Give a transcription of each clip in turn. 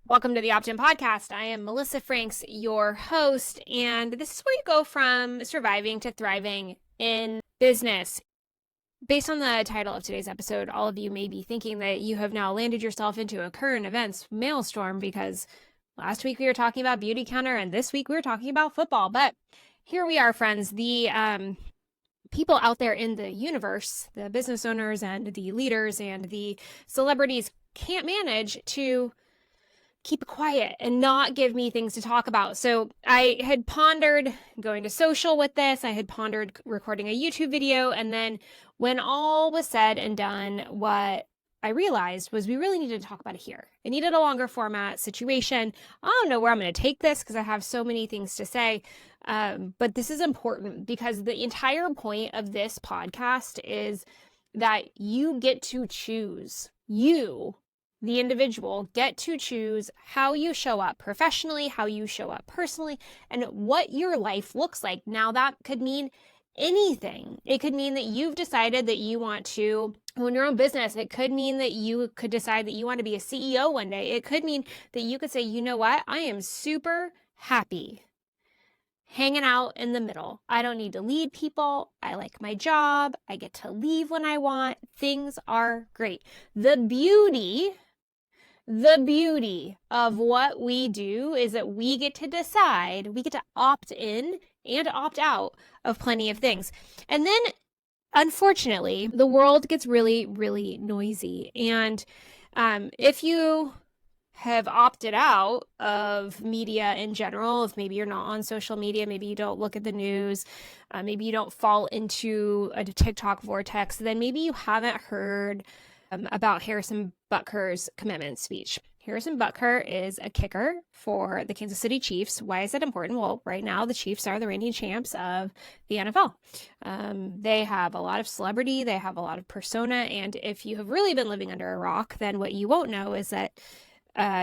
Welcome to the Opt-in Podcast. I am Melissa Franks, your host, and this is where you go from surviving to thriving in business. Based on the title of today's episode, all of you may be thinking that you have now landed yourself into a current events maelstrom because last week we were talking about Beauty Counter and this week we were talking about football. But here we are, friends. The people out there in the universe, the business owners and the leaders and the celebrities can't manage to keep it quiet and not give me things to talk about. So I had pondered going to social with this. I had pondered recording a YouTube video. And then when all was said and done, what I realized was we really needed to talk about it here. I needed a longer format situation. I don't know where I'm going to take this because I have so many things to say. But this is important because the entire point of this podcast is that you get to choose. You, the individual, get to choose how you show up professionally, how you show up personally, and what your life looks like. Now, that could mean anything. It could mean that you've decided that you want to own your own business. It could mean that you could decide that you want to be a CEO one day. It could mean that you could say, you know what? I am super happy hanging out in the middle. I don't need to lead people. I like my job. I get to leave when I want. Things are great. The beauty of what we do is that we get to decide, we get to opt in and opt out of plenty of things. And then, unfortunately, the world gets really, really noisy. And if you have opted out of media in general, if maybe you're not on social media, maybe you don't look at the news, maybe you don't fall into a TikTok vortex, then maybe you haven't heard about Harrison Butker's commencement speech. Harrison Butker is a kicker for the Kansas City Chiefs. Why is that important? Well, right now the Chiefs are the reigning champs of the NFL. They have a lot of celebrity, they have a lot of persona, and if you have really been living under a rock, then what you won't know is that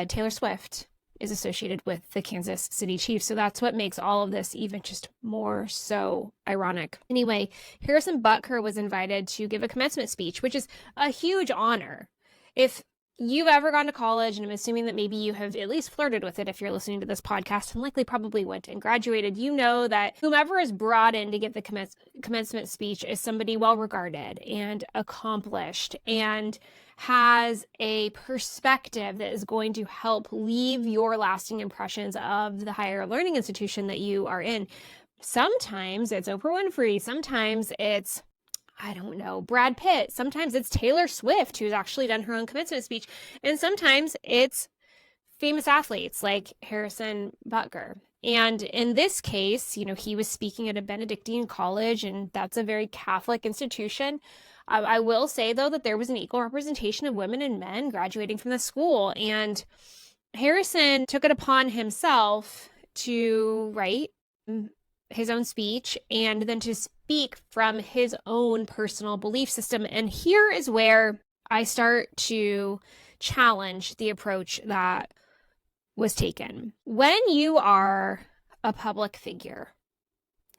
Taylor Swift is associated with the Kansas City Chiefs. So that's what makes all of this even just more so ironic. Anyway, Harrison Butker was invited to give a commencement speech, which is a huge honor. If you've ever gone to college, and I'm assuming that maybe you have at least flirted with it if you're listening to this podcast, and likely probably went and graduated, you know that whomever is brought in to give the commencement speech is somebody well-regarded and accomplished and has a perspective that is going to help leave your lasting impressions of the higher learning institution that you are in. Sometimes it's Oprah Winfrey. Sometimes it's, I don't know, Brad Pitt. Sometimes it's Taylor Swift, who's actually done her own commencement speech. And sometimes it's famous athletes like Harrison Butker. And in this case, he was speaking at a Benedictine college, and that's a very Catholic institution. I will say, though, that there was an equal representation of women and men graduating from the school. And Harrison took it upon himself to write his own speech and then to speak from his own personal belief system. And here is where I start to challenge the approach that was taken. When you are a public figure,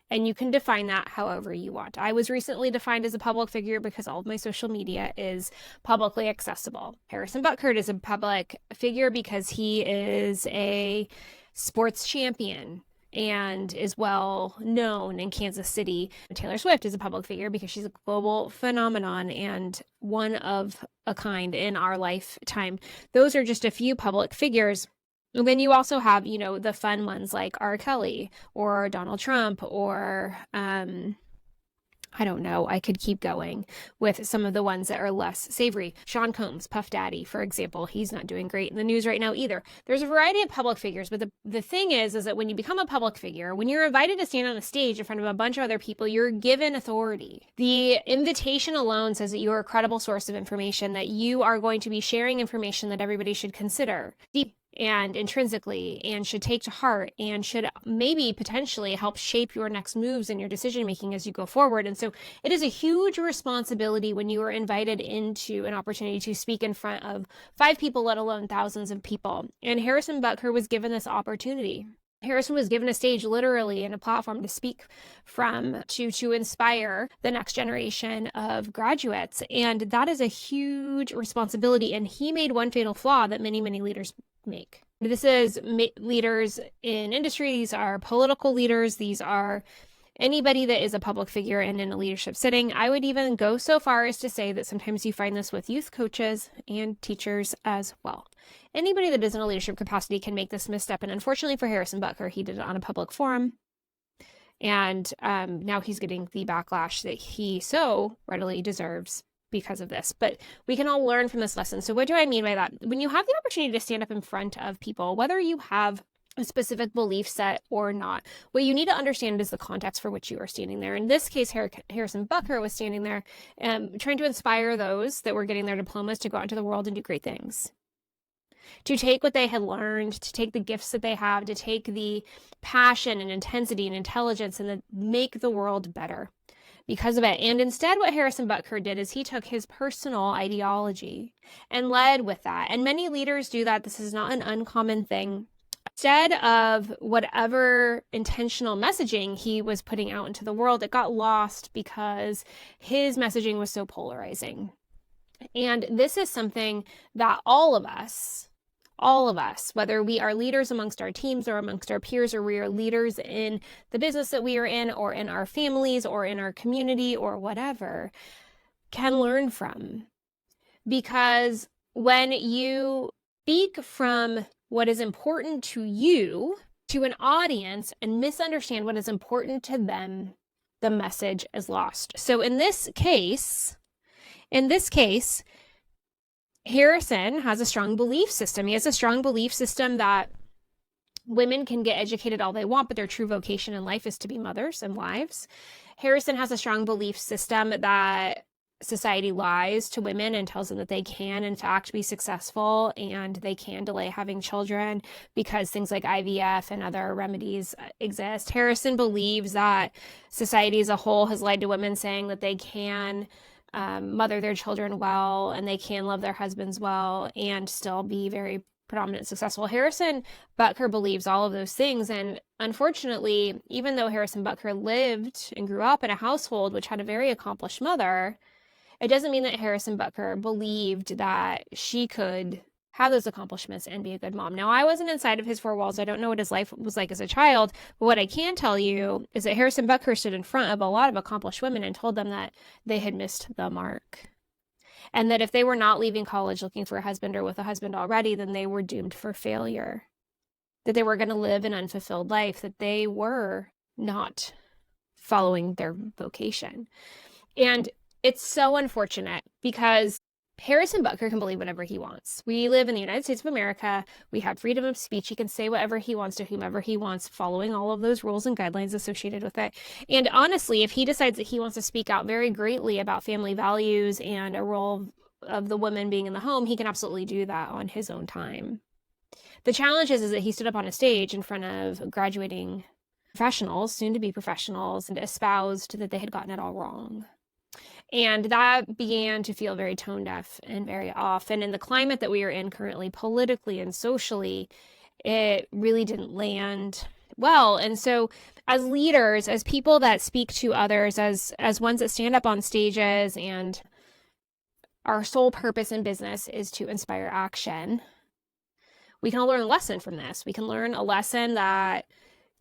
and you can define that however you want. I was recently defined as a public figure because all of my social media is publicly accessible. Harrison Butker is a public figure because he is a sports champion and is well known in Kansas City. Taylor Swift is a public figure because she's a global phenomenon and one of a kind in our lifetime. Those are just a few public figures. And then you also have, the fun ones like R. Kelly or Donald Trump or, I don't know, I could keep going with some of the ones that are less savory. Sean Combs, Puff Daddy, for example, he's not doing great in the news right now either. There's a variety of public figures, but the thing is that when you become a public figure, when you're invited to stand on a stage in front of a bunch of other people, you're given authority. The invitation alone says that you're a credible source of information, that you are going to be sharing information that everybody should consider deep and intrinsically and should take to heart and should maybe potentially help shape your next moves and your decision making as you go forward. And so it is a huge responsibility when you are invited into an opportunity to speak in front of 5 people, let alone thousands of people. And Harrison Butker was given this opportunity. Harrison was given a stage literally and a platform to speak from, to inspire the next generation of graduates. And that is a huge responsibility. And he made one fatal flaw that many, many leaders make. This is leaders in industry. These are political leaders. These are anybody that is a public figure and in a leadership sitting. I would even go so far as to say that sometimes you find this with youth coaches and teachers as well. Anybody that is in a leadership capacity can make this misstep. And unfortunately for Harrison Butker, he did it on a public forum. And now he's getting the backlash that he so readily deserves because of this. But we can all learn from this lesson. So what do I mean by that? When you have the opportunity to stand up in front of people, whether you have a specific belief set or not, what you need to understand is the context for which you are standing there. In this case, Harrison Butker was standing there trying to inspire those that were getting their diplomas to go out into the world and do great things, to take what they had learned, to take the gifts that they have, to take the passion and intensity and intelligence and make the world better because of it. And instead, what Harrison Butker did is he took his personal ideology and led with that. And many leaders do that. This is not an uncommon thing. Instead of whatever intentional messaging he was putting out into the world, it got lost because his messaging was so polarizing. And this is something that all of us, whether we are leaders amongst our teams or amongst our peers, or we are leaders in the business that we are in, or in our families, or in our community, or whatever, can learn from. Because when you speak from what is important to you to an audience and misunderstand what is important to them, the message is lost. So in this case, Harrison has a strong belief system. He has a strong belief system that women can get educated all they want, but their true vocation in life is to be mothers and wives. Harrison has a strong belief system that society lies to women and tells them that they can, in fact, be successful and they can delay having children because things like IVF and other remedies exist. Harrison believes that society as a whole has lied to women, saying that they can mother their children well and they can love their husbands well and still be very predominant and successful. Harrison Butker believes all of those things. And unfortunately, even though Harrison Butker lived and grew up in a household which had a very accomplished mother, it doesn't mean that Harrison Butker believed that she could have those accomplishments and be a good mom. Now, I wasn't inside of his four walls. I don't know what his life was like as a child, but what I can tell you is that Harrison Butker stood in front of a lot of accomplished women and told them that they had missed the mark. And that if they were not leaving college looking for a husband or with a husband already, then they were doomed for failure. That they were going to live an unfulfilled life, that they were not following their vocation. And it's so unfortunate because Harrison Butker can believe whatever he wants. We live in the United States of America. We have freedom of speech. He can say whatever he wants to whomever he wants, following all of those rules and guidelines associated with it. And honestly, if he decides that he wants to speak out very greatly about family values and a role of the woman being in the home, he can absolutely do that on his own time. The challenge is that he stood up on a stage in front of graduating professionals, soon-to-be professionals, and espoused that they had gotten it all wrong. And that began to feel very tone deaf and very off. And in the climate that we are in currently, politically and socially, it really didn't land well. And so as leaders, as people that speak to others, as ones that stand up on stages, and our sole purpose in business is to inspire action, we can all learn a lesson from this. We can learn a lesson that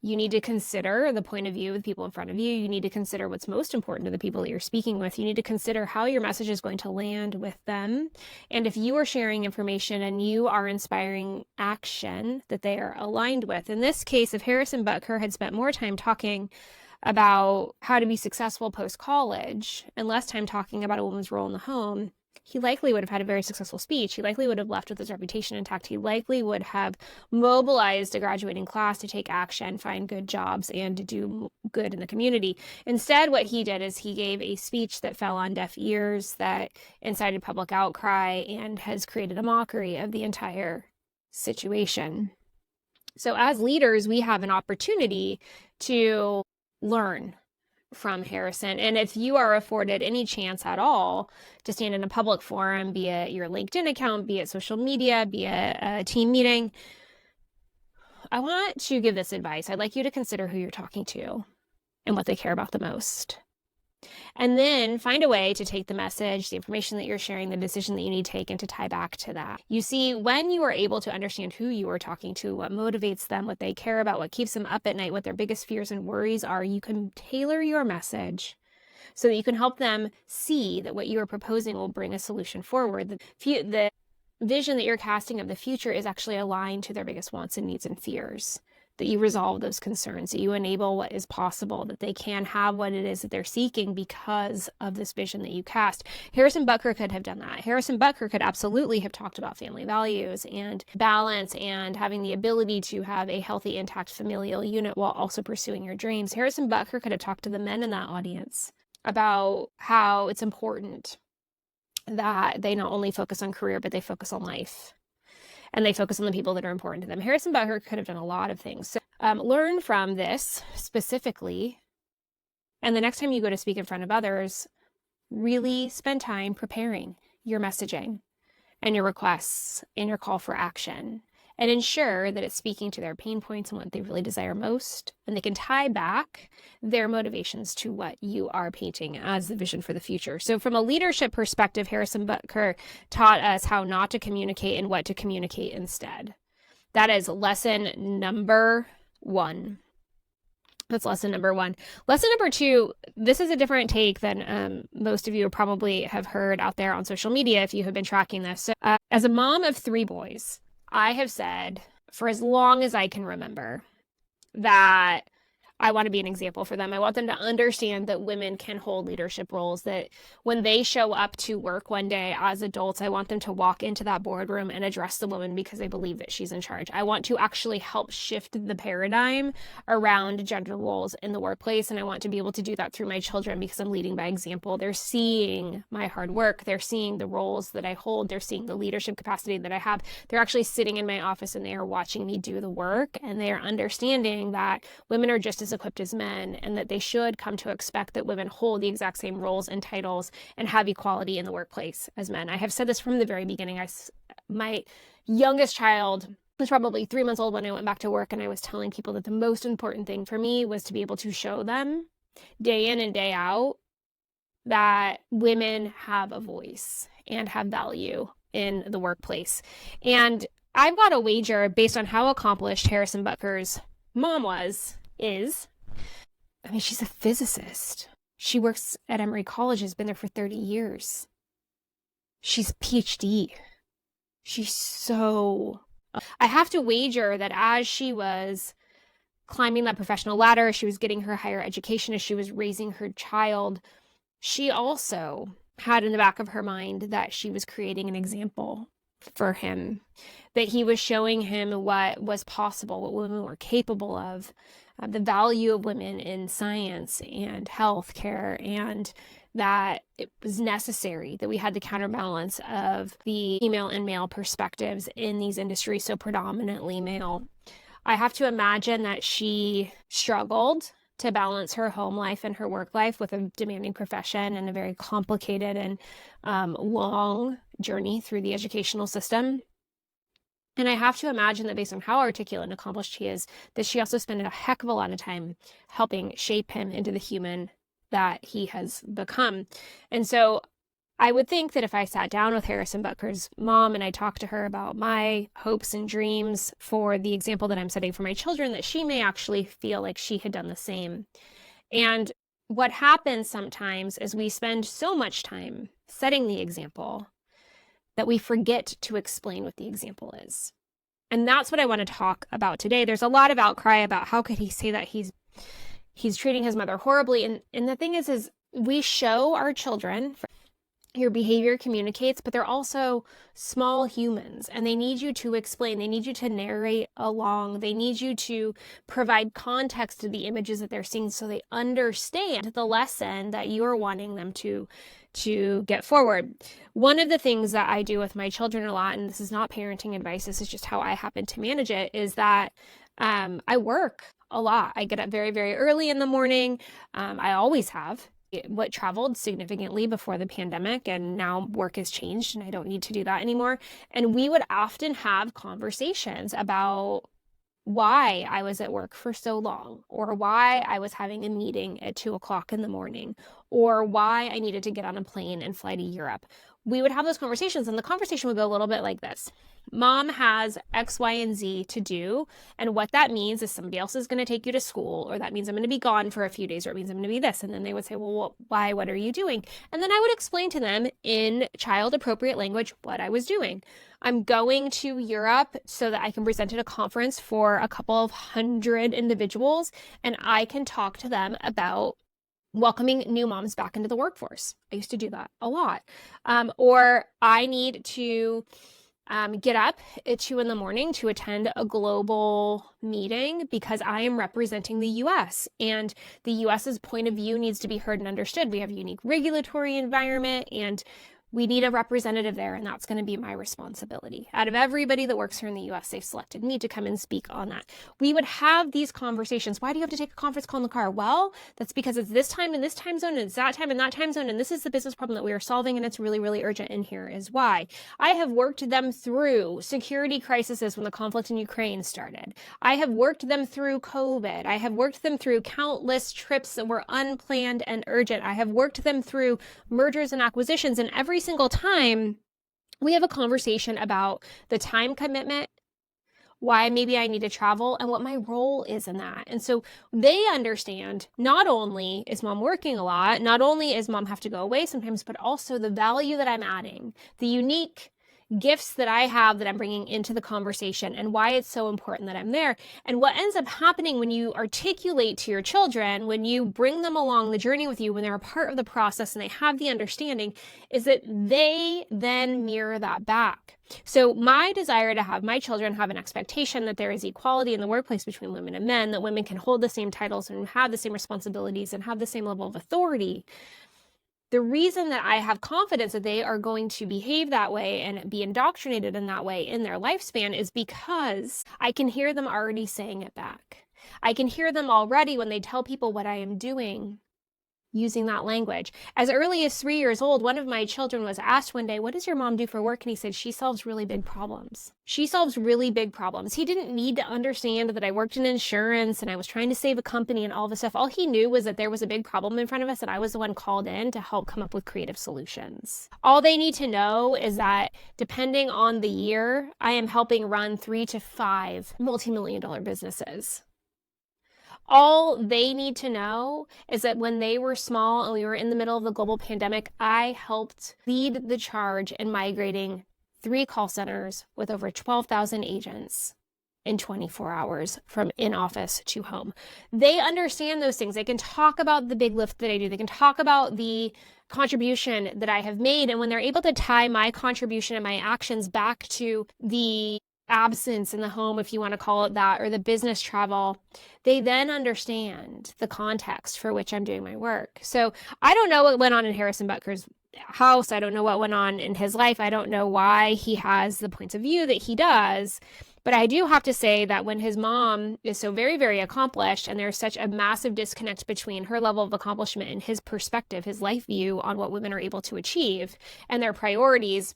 you need to consider the point of view of the people in front of you. You need to consider what's most important to the people that you're speaking with. You need to consider how your message is going to land with them. And if you are sharing information and you are inspiring action that they are aligned with. In this case, if Harrison Butker had spent more time talking about how to be successful post-college and less time talking about a woman's role in the home, he likely would have had a very successful speech. He likely would have left with his reputation intact. He likely would have mobilized a graduating class to take action, find good jobs, and to do good in the community. Instead, what he did is he gave a speech that fell on deaf ears, that incited public outcry, and has created a mockery of the entire situation. So as leaders, we have an opportunity to learn from Harrison. And if you are afforded any chance at all to stand in a public forum, be it your LinkedIn account, be it social media, be it a team meeting, I want to give this advice. I'd like you to consider who you're talking to and what they care about the most. And then find a way to take the message, the information that you're sharing, the decision that you need to take, and to tie back to that. You see, when you are able to understand who you are talking to, what motivates them, what they care about, what keeps them up at night, what their biggest fears and worries are, you can tailor your message so that you can help them see that what you are proposing will bring a solution forward. The vision that you're casting of the future is actually aligned to their biggest wants and needs and fears, that you resolve those concerns, that you enable what is possible, that they can have what it is that they're seeking because of this vision that you cast. Harrison Butker could have done that. Harrison Butker could absolutely have talked about family values and balance and having the ability to have a healthy, intact familial unit while also pursuing your dreams. Harrison Butker could have talked to the men in that audience about how it's important that they not only focus on career, but they focus on life. And they focus on the people that are important to them. Harrison Butker could have done a lot of things. So, learn from this specifically. And the next time you go to speak in front of others, really spend time preparing your messaging and your requests and your call for action. And ensure that it's speaking to their pain points and what they really desire most. And they can tie back their motivations to what you are painting as the vision for the future. So from a leadership perspective, Harrison Butker taught us how not to communicate and what to communicate instead. That is lesson number 1. That's lesson number 1. Lesson number 2, this is a different take than most of you probably have heard out there on social media if you have been tracking this. So, as a mom of 3 boys, I have said for as long as I can remember that I want to be an example for them. I want them to understand that women can hold leadership roles, that when they show up to work one day as adults, I want them to walk into that boardroom and address the woman because they believe that she's in charge. I want to actually help shift the paradigm around gender roles in the workplace. And I want to be able to do that through my children because I'm leading by example. They're seeing my hard work. They're seeing the roles that I hold. They're seeing the leadership capacity that I have. They're actually sitting in my office and they are watching me do the work. And they are understanding that women are just as equipped as men and that they should come to expect that women hold the exact same roles and titles and have equality in the workplace as men. I have said this from the very beginning. My youngest child was probably 3 months old when I went back to work, and I was telling people that the most important thing for me was to be able to show them day in and day out that women have a voice and have value in the workplace. And I've got a wager based on how accomplished Harrison Butker's mom is, I mean, she's a physicist. She works at Emory College, has been there for 30 years. She's a PhD. She's so... I have to wager that as she was climbing that professional ladder, she was getting her higher education, as she was raising her child, she also had in the back of her mind that she was creating an example for him, that he was showing him what was possible, what women were capable of, the value of women in science and healthcare, and that it was necessary that we had the counterbalance of the female and male perspectives in these industries, so predominantly male. I have to imagine that she struggled to balance her home life and her work life with a demanding profession and a very complicated and long journey through the educational system. And I have to imagine that based on how articulate and accomplished she is, that she also spent a heck of a lot of time helping shape him into the human that he has become. And so I would think that if I sat down with Harrison Butker's mom and I talked to her about my hopes and dreams for the example that I'm setting for my children, that she may actually feel like she had done the same. And what happens sometimes is we spend so much time setting the example that we forget to explain what the example is. And that's what I want to talk about today. There's a lot of outcry about how could he say that he's treating his mother horribly. And the thing is we show our children your behavior communicates, but they're also small humans and they need you to explain. They need you to narrate along. They need you to provide context to the images that they're seeing so they understand the lesson that you're wanting them to get forward. One of the things that I do with my children a lot, and this is not parenting advice, this is just how I happen to manage it, is that I work a lot. I get up very, very early in the morning. I always have. What traveled significantly before the pandemic, and now work has changed and I don't need to do that anymore. And we would often have conversations about why I was at work for so long, or why I was having a meeting at 2 o'clock in the morning, or why I needed to get on a plane and fly to Europe. We would have those conversations, and the conversation would go a little bit like this. Mom has X, Y, and Z to do, and what that means is somebody else is going to take you to school, or that means I'm going to be gone for a few days, or it means I'm going to be this. And then they would say, well, why? What are you doing? And then I would explain to them in child-appropriate language what I was doing. I'm going to Europe so that I can present at a conference for a couple of hundred individuals, and I can talk to them about welcoming new moms back into the workforce. I used to do that a lot. Or I need to get up at 2 a.m. to attend a global meeting because I am representing the U.S. and the U.S.'s point of view needs to be heard and understood. We have a unique regulatory environment and we need a representative there, and that's going to be my responsibility. Out of everybody that works here in the U.S., they've selected me to come and speak on that. We would have these conversations. Why do you have to take a conference call in the car? Well, that's because it's this time in this time zone, and it's that time in that time zone, and this is the business problem that we are solving, and it's really, really urgent, and here is why. I have worked them through security crises when the conflict in Ukraine started. I have worked them through COVID. I have worked them through countless trips that were unplanned and urgent. I have worked them through mergers and acquisitions, and every single time we have a conversation about the time commitment, why maybe I need to travel, and what my role is in that. And so they understand not only is mom working a lot, not only is mom have to go away sometimes, but also the value that I'm adding, the unique gifts that I have that I'm bringing into the conversation, and why it's so important that I'm there. And what ends up happening when you articulate to your children, when you bring them along the journey with you, when they're a part of the process and they have the understanding, is that they then mirror that back. So my desire to have my children have an expectation that there is equality in the workplace between women and men, that women can hold the same titles and have the same responsibilities and have the same level of authority. The reason that I have confidence that they are going to behave that way and be indoctrinated in that way in their lifespan is because I can hear them already saying it back. I can hear them already when they tell people what I am doing, using that language. As early as 3 years old, one of my children was asked one day, what does your mom do for work? And he said, she solves really big problems. She solves really big problems. He didn't need to understand that I worked in insurance and I was trying to save a company and all this stuff. All he knew was that there was a big problem in front of us and I was the one called in to help come up with creative solutions. All they need to know is that depending on the year, I am helping run 3 to 5 multi-million-dollar businesses. All they need to know is that when they were small and we were in the middle of the global pandemic, I helped lead the charge in migrating 3 call centers with over 12,000 agents in 24 hours from in-office to home. They understand those things. They can talk about the big lift that I do. They can talk about the contribution that I have made. And when they're able to tie my contribution and my actions back to the absence in the home, if you want to call it that, or the business travel, they then understand the context for which I'm doing my work. So I don't know what went on in Harrison Butker's house. I don't know what went on in his life. I don't know why he has the points of view that he does. But I do have to say that when his mom is so very, very accomplished and there's such a massive disconnect between her level of accomplishment and his perspective, his life view on what women are able to achieve and their priorities,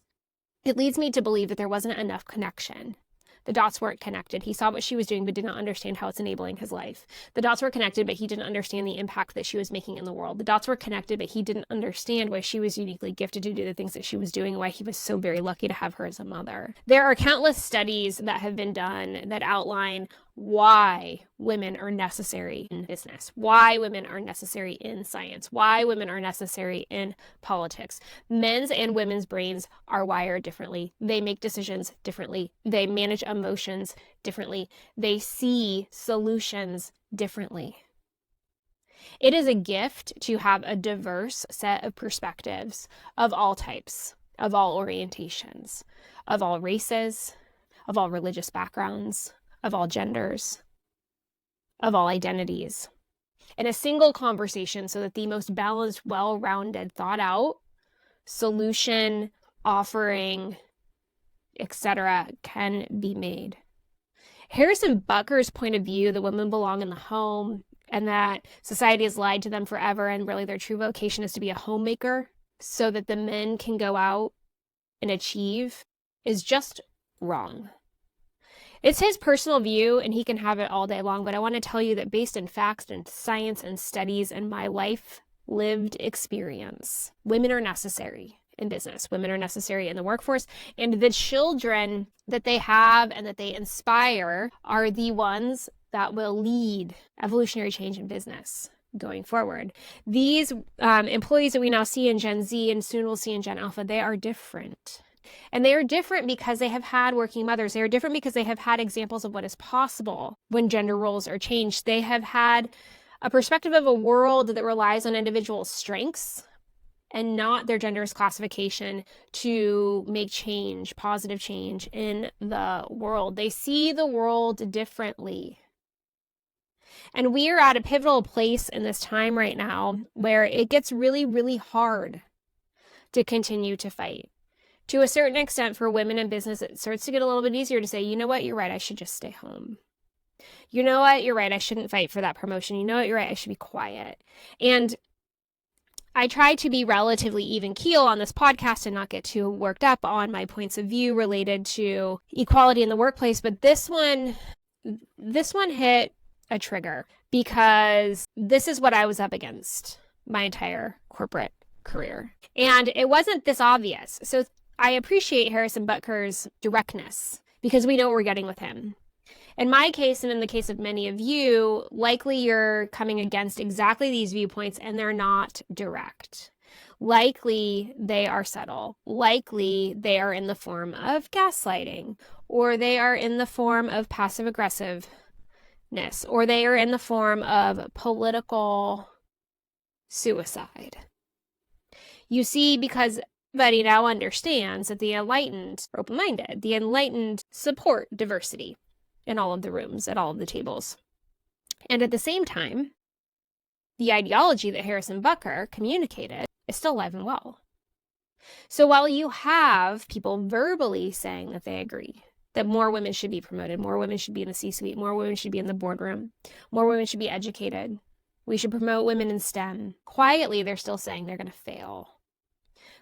it leads me to believe that there wasn't enough connection. The dots weren't connected. He saw what she was doing, but did not understand how it's enabling his life. The dots were connected, but he didn't understand the impact that she was making in the world. The dots were connected, but he didn't understand why she was uniquely gifted to do the things that she was doing, and why he was so very lucky to have her as a mother. There are countless studies that have been done that outline why women are necessary in business, why women are necessary in science, why women are necessary in politics. Men's and women's brains are wired differently. They make decisions differently. They manage emotions differently. They see solutions differently. It is a gift to have a diverse set of perspectives of all types, of all orientations, of all races, of all religious backgrounds, of all genders, of all identities, in a single conversation so that the most balanced, well-rounded, thought out solution, offering, etc. can be made. Harrison Butker's point of view that women belong in the home and that society has lied to them forever and really their true vocation is to be a homemaker so that the men can go out and achieve is just wrong. It's his personal view and he can have it all day long, but I want to tell you that based in facts and science and studies and my life lived experience, women are necessary in business. Women are necessary in the workforce, and the children that they have and that they inspire are the ones that will lead evolutionary change in business going forward. These employees that we now see in Gen Z and soon we'll see in Gen Alpha, they are different. And they are different because they have had working mothers. They are different because they have had examples of what is possible when gender roles are changed. They have had a perspective of a world that relies on individual strengths and not their gender's classification to make change, positive change in the world. They see the world differently. And we are at a pivotal place in this time right now where it gets really, really hard to continue to fight. To a certain extent, for women in business, it starts to get a little bit easier to say, you know what, you're right, I should just stay home. You know what, you're right, I shouldn't fight for that promotion. You know what, you're right, I should be quiet. And I try to be relatively even keel on this podcast and not get too worked up on my points of view related to equality in the workplace. But this one hit a trigger because this is what I was up against my entire corporate career. And it wasn't this obvious. So I appreciate Harrison Butker's directness because we know what we're getting with him. In my case, and in the case of many of you, likely you're coming against exactly these viewpoints and they're not direct. Likely they are subtle. Likely they are in the form of gaslighting, or they are in the form of passive aggressiveness, or they are in the form of political suicide. You see, because everybody now understands that the enlightened are open-minded. The enlightened support diversity in all of the rooms, at all of the tables. And at the same time, the ideology that Harrison Butker communicated is still alive and well. So while you have people verbally saying that they agree that more women should be promoted, more women should be in the C-suite, more women should be in the boardroom, more women should be educated, we should promote women in STEM, quietly they're still saying they're going to fail.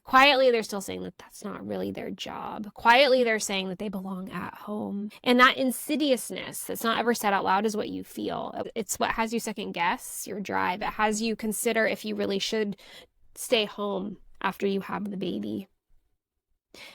Quietly, they're still saying that that's not really their job. Quietly, they're saying that they belong at home. And that insidiousness that's not ever said out loud is what you feel. It's what has you second guess your drive. It has you consider if you really should stay home after you have the baby.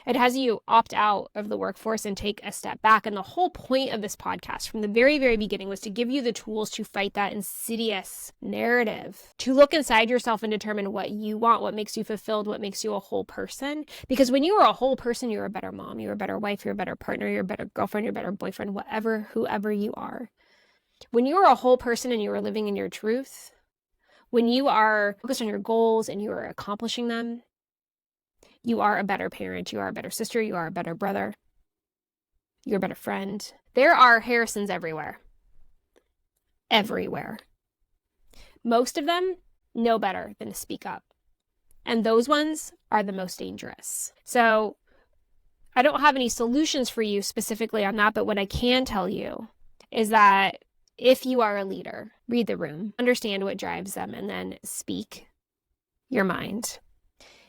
It has you opt out of the workforce and take a step back. And the whole point of this podcast from the very, very beginning was to give you the tools to fight that insidious narrative, to look inside yourself and determine what you want, what makes you fulfilled, what makes you a whole person. Because when you are a whole person, you're a better mom, you're a better wife, you're a better partner, you're a better girlfriend, you're a better boyfriend, whoever you are. When you are a whole person and you are living in your truth, when you are focused on your goals and you are accomplishing them, you are a better parent, you are a better sister, you are a better brother, you're a better friend. There are Harrisons everywhere. Everywhere. Most of them know better than to speak up. And those ones are the most dangerous. So I don't have any solutions for you specifically on that, but what I can tell you is that if you are a leader, read the room, understand what drives them, and then speak your mind.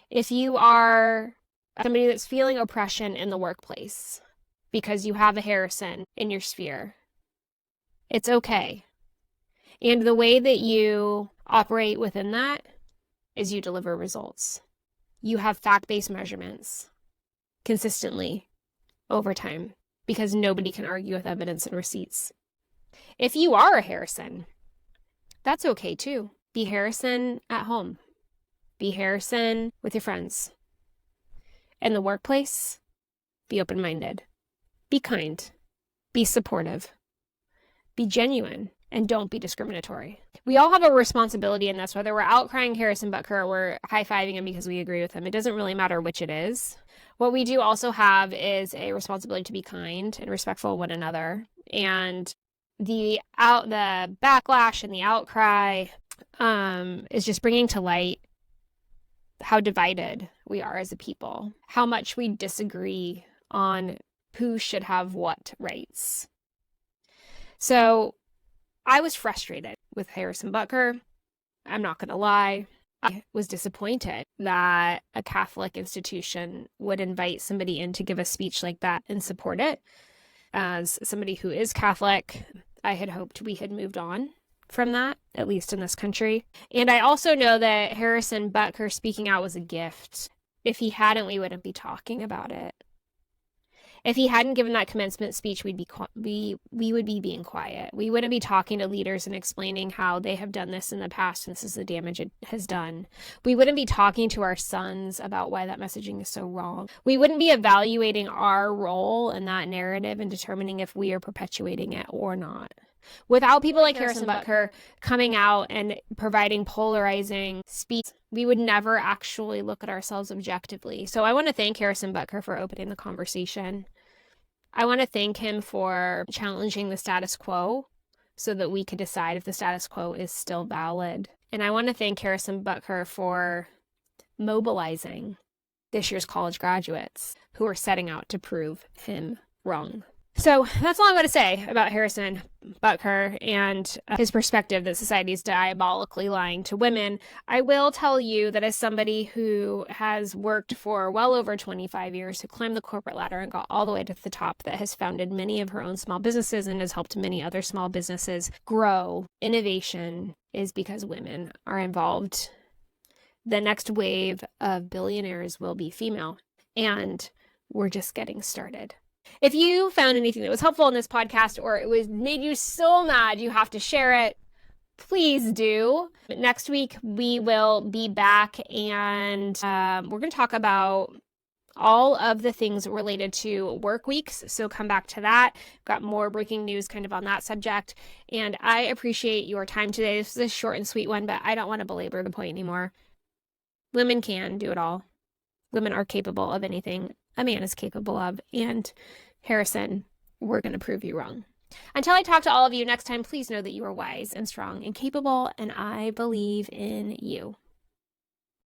If you are somebody that's feeling oppression in the workplace because you have a Harrison in your sphere, it's okay. And the way that you operate within that is you deliver results. You have fact-based measurements consistently over time because nobody can argue with evidence and receipts. If you are a Harrison, that's okay too. Be Harrison at home. Be Harrison with your friends. In the workplace, be open-minded. Be kind. Be supportive. Be genuine. And don't be discriminatory. We all have a responsibility in this, whether we're outcrying Harrison Butker or we're high-fiving him because we agree with him. It doesn't really matter which it is. What we do also have is a responsibility to be kind and respectful of one another. And the backlash and the outcry is just bringing to light how divided we are as a people, how much we disagree on who should have what rights. So I was frustrated with Harrison Butker. I'm not going to lie. I was disappointed that a Catholic institution would invite somebody in to give a speech like that and support it. as somebody who is Catholic, I had hoped we had moved on from that, at least in this country. And I also know that Harrison Butker speaking out was a gift. If he hadn't, we wouldn't be talking about it. If he hadn't given that commencement speech, we would be being quiet. We wouldn't be talking to leaders and explaining how they have done this in the past and this is the damage it has done. We wouldn't be talking to our sons about why that messaging is so wrong. We wouldn't be evaluating our role in that narrative and determining if we are perpetuating it or not. Without people like Harrison Butker coming out and providing polarizing speech, we would never actually look at ourselves objectively. So I want to thank Harrison Butker for opening the conversation. I want to thank him for challenging the status quo so that we could decide if the status quo is still valid. And I want to thank Harrison Butker for mobilizing this year's college graduates who are setting out to prove him wrong. So that's all I'm going to say about Harrison Butker and his perspective that society is diabolically lying to women. I will tell you that as somebody who has worked for well over 25 years, who climbed the corporate ladder and got all the way to the top, that has founded many of her own small businesses and has helped many other small businesses grow, innovation is because women are involved. The next wave of billionaires will be female, and we're just getting started. If you found anything that was helpful in this podcast or it made you so mad you have to share it, please do. Next week, we will be back and we're going to talk about all of the things related to work weeks. So come back to that. Got more breaking news kind of on that subject. And I appreciate your time today. This is a short and sweet one, but I don't want to belabor the point anymore. Women can do it all. Women are capable of anything a man is capable of. And Harrison, we're going to prove you wrong. Until I talk to all of you next time, please know that you are wise and strong and capable, and I believe in you.